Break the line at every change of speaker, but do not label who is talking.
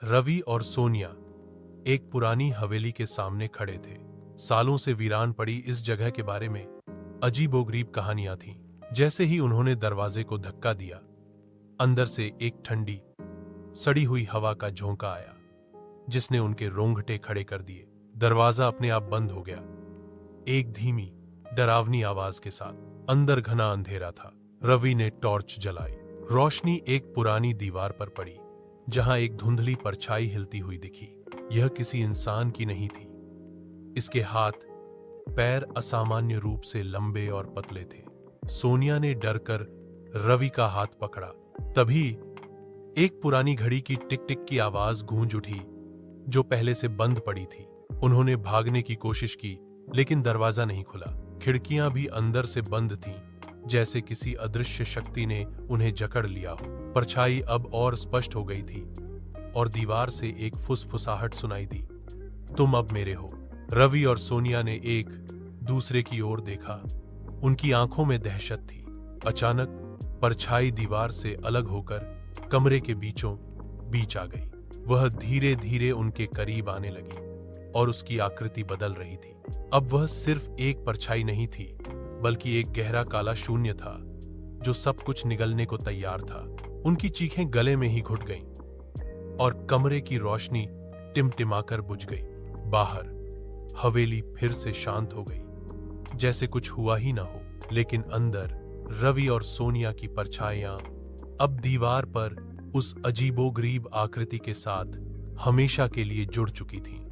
रवि और सोनिया एक पुरानी हवेली के सामने खड़े थे। सालों से वीरान पड़ी इस जगह के बारे में अजीबोगरीब कहानियां थीं। जैसे ही उन्होंने दरवाजे को धक्का दिया, अंदर से एक ठंडी सड़ी हुई हवा का झोंका आया, जिसने उनके रोंगटे खड़े कर दिए। दरवाजा अपने आप बंद हो गया, एक धीमी डरावनी आवाज के साथ। अंदर घना अंधेरा था। रवि ने टॉर्च जलाई। रोशनी एक पुरानी दीवार पर पड़ी, जहां एक धुंधली परछाई हिलती हुई दिखी। यह किसी इंसान की नहीं थी। इसके हाथ पैर असामान्य रूप से लंबे और पतले थे। सोनिया ने डरकर रवि का हाथ पकड़ा। तभी एक पुरानी घड़ी की टिक टिक की आवाज गूंज उठी, जो पहले से बंद पड़ी थी। उन्होंने भागने की कोशिश की, लेकिन दरवाजा नहीं खुला। खिड़कियां भी अंदर से बंद थीं, जैसे किसी अदृश्य शक्ति ने उन्हें जकड़ लिया हो। परछाई अब और स्पष्ट हो गई थी और दीवार से एक फुसफुसाहट सुनाई दी, तुम अब मेरे हो। रवि और सोनिया ने एक दूसरे की ओर देखा। उनकी आंखों में दहशत थी। अचानक परछाई दीवार से अलग होकर कमरे के बीचों बीच आ गई। वह धीरे धीरे उनके करीब आने लगी और उसकी आकृति बदल रही थी। अब वह सिर्फ एक परछाई नहीं थी, बल्कि एक गहरा काला शून्य था, जो सब कुछ निगलने को तैयार था। उनकी चीखें गले में ही घुट गईं और कमरे की रोशनी टिमटिमाकर बुझ गई। बाहर हवेली फिर से शांत हो गई, जैसे कुछ हुआ ही ना हो। लेकिन अंदर रवि और सोनिया की परछाइयां अब दीवार पर उस अजीबोगरीब आकृति के साथ हमेशा के लिए जुड़ चुकी थीं।